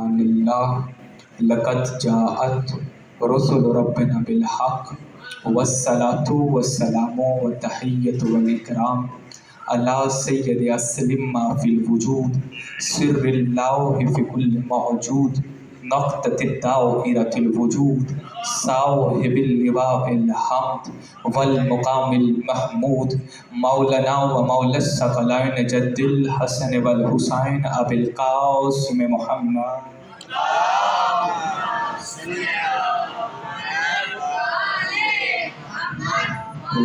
سبحان اللہ لقد جاءت رسل ربنا بالحق والصلاۃ والسلام والتحیۃ والاکرام علی سید اسلم ما فی الوجود سر اللہ فی کل موجود نقطۃ الدائرۃ الوجود صاحب اللواء الحمد والمقام المحمود مولانا و مولا الثقلین جد الحسن والحسین ابی القاسم محمد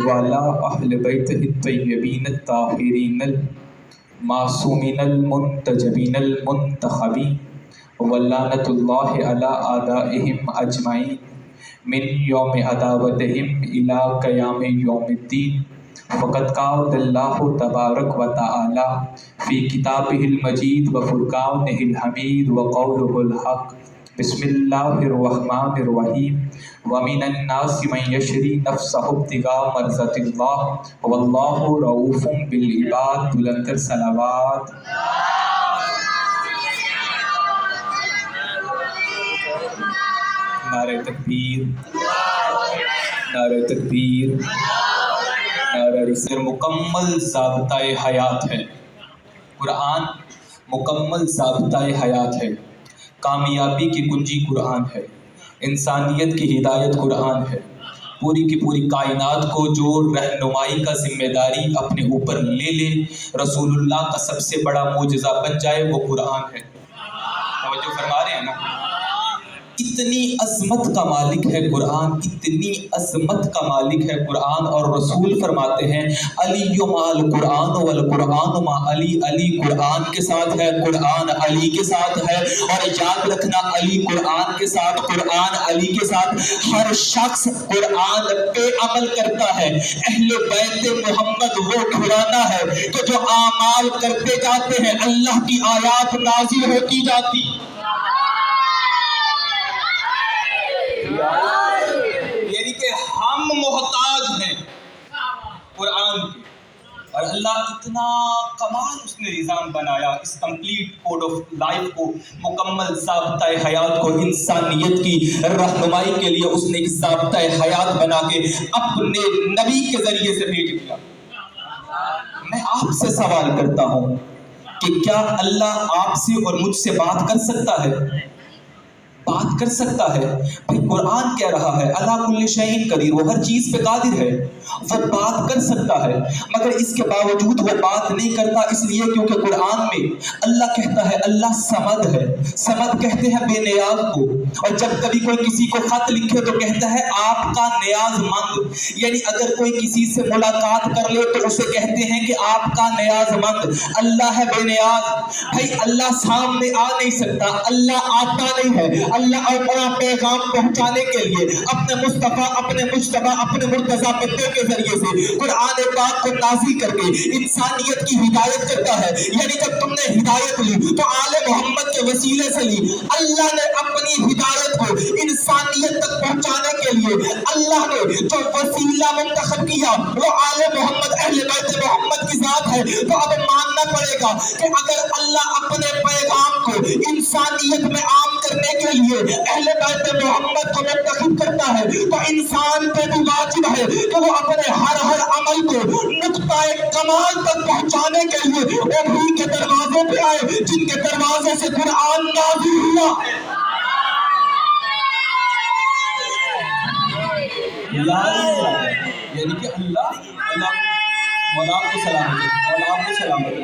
وعلی اہل بیتہ الطیبین الطاہرین المعصومین المنتجبین المنتخبین ولعنۃ اللہ علی اعدائہم اجمعین من یوم عداوتہم الی قیام یوم الدین فقد قال اللہ تبارک و تعالی فی کتابہ المجید و فرقانہ الحمید و قولہ الحق بسم اللہ الرحمن الرحیم ومن الناس من یشری نفسہ ابتغاء مرضات اللہ واللہ رؤوف بالعباد بلندر صلوات نعرہ تکبیر نعرہ تکبیر نعرہ رسالت مکمل ضابطہ حیات ہے قرآن مکمل ضابطہ حیات ہے کامیابی کی کنجی قرآن ہے انسانیت کی ہدایت قرآن ہے پوری کی پوری کائنات کو جو رہنمائی کا ذمہ داری اپنے اوپر لے لے رسول اللہ کا سب سے بڑا معجزہ بن جائے وہ قرآن ہے توجہ فرما رہے ہیں نا اتنی عظمت کا مالک ہے قرآن اتنی عظمت کا مالک ہے قرآن اور رسول فرماتے ہیں علی مال قرآن والقرآن ما علی علی قرآن کے ساتھ ہے قرآن علی کے ساتھ ہے اور یاد رکھنا علی قرآن کے ساتھ قرآن علی کے ساتھ ہر شخص قرآن پہ عمل کرتا ہے اہل بیت محمد وہ گھرانا ہے کہ جو اعمال کرتے جاتے ہیں اللہ کی آیات نازل ہوتی جاتی یعنی کہ ہم محتاج ہیں قرآن کے اور اللہ اتنا کمال اس نے نظام بنایا اس کمپلیٹ کوڈ آف لائف کو مکمل ضابطہ حیات کو انسانیت کی رہنمائی کے لیے اس نے ایک ضابطہ حیات بنا کے اپنے نبی کے ذریعے سے بھیج دیا میں آپ سے سوال کرتا ہوں کہ کیا اللہ آپ سے اور مجھ سے بات کر سکتا ہے بات کر سکتا ہے بھائی قرآن کہہ رہا ہے اللہ کل شیء قدیر وہ ہر چیز پہ قادر ہے وہ بات کر سکتا ہے مگر اس کے باوجود وہ بات نہیں کرتا اس لیے کیونکہ قرآن میں اللہ کہتا ہے اللہ صمد ہے صمد کہتے ہیں بے نیاز کو اور جب کبھی کوئی کسی کو خط لکھے تو کہتا ہے آپ کا نیاز مند یعنی اگر کوئی کسی سے ملاقات کر لے تو اسے کہتے ہیں کہ آپ کا نیاز مند اللہ ہے بے نیاز بھائی اللہ سامنے آ نہیں سکتا اللہ آتا نہیں ہے اللہ اپنا پیغام پہنچانے کے لیے اپنے مصطفیٰ اپنے مجتبیٰ اپنے مرتضیٰ بندے کے ذریعے سے قرآن پاک کو نازل کر کے انسانیت کی ہدایت کرتا ہے یعنی جب تم نے ہدایت لی تو آل محمد کے وسیلے سے لی اللہ نے اپنی ہدایت کو انسانیت تک پہنچانے کے لیے اللہ نے جو وسیلہ منتخب کیا وہ آل محمد اہل بیت محمد کی ذات ہے تو اب ماننا پڑے گا کہ اگر اللہ اپنے پیغام کو انسانیت میں عام کرنے کے لیے اہل بیت محمد کو منتخب کرتا ہے تو انسان پہ بھی واجب ہے کہ وہ اپنے ہر عمل کو نقطہ کمال تک پہنچانے کے لیے وہی کے دروازے پہ آئے جن کے دروازے سے قرآن نازل ہوا یعنی کہ اللہ مولا آپ کو سلامت مولا آپ کو سلامت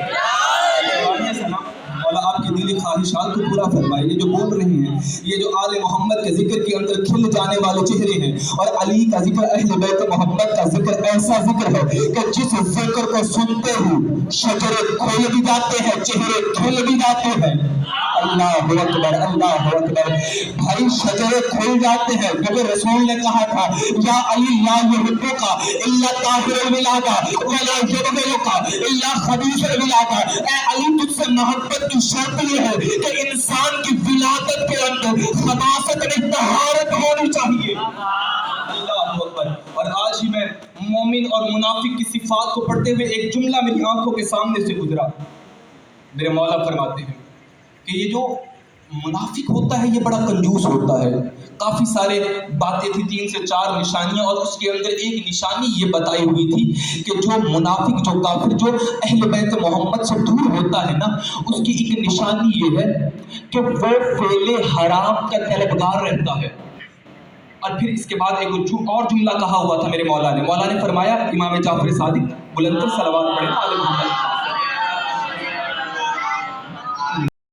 مولا آپ کی دلی خواہشات کو پورا فرمائے یہ جو بول رہے ہیں یہ جو آل محمد کے ذکر کے اندر کھل جانے والے چہرے ہیں اور علی کا ذکر اہل بیت محمد کا ذکر ایسا ذکر ہے کہ جس ذکر کو سنتے ہی شجرے کھل بھی جاتے ہیں چہرے کھل بھی جاتے ہیں اللہ اکبر بھائی شجرے کھل جاتے ہیں کیونکہ رسول نے کہا تھا یا علی لا یحبک الا طاہر الولادہ ولا یبغضک الا خبیث الولادہ اے علی تجھ سے محبت کی شرط یہ ہے کہ انسان کی ولادت کے اندر خباثت نہیں طہارت ہونی چاہیے اللہ اکبر اور آج ہی میں مومن اور منافق کی صفات کو پڑھتے ہوئے ایک جملہ میری آنکھوں کے سامنے سے گزرا میرے مولا فرماتے ہیں کہ یہ جو منافق ہوتا ہے یہ بڑا کنجوس ہوتا ہے. کافی سارے باتیں تھی، 3 سے 4 نشانیاں، اور اس کے اندر ایک نشانی یہ بتائی ہوئی تھی کہ جو منافق، جو کافر، جو اہل بیت محمد سے دور ہوتا ہے نا، اس کی ایک نشانی یہ ہے کہ وہ فعل حرام کا طلبگار رہتا ہے. اور پھر اس کے بعد ایک اور جملہ کہا ہوا تھا میرے مولا نے فرمایا، امام جعفر صادق بلند صلوات پڑھیں علی محمد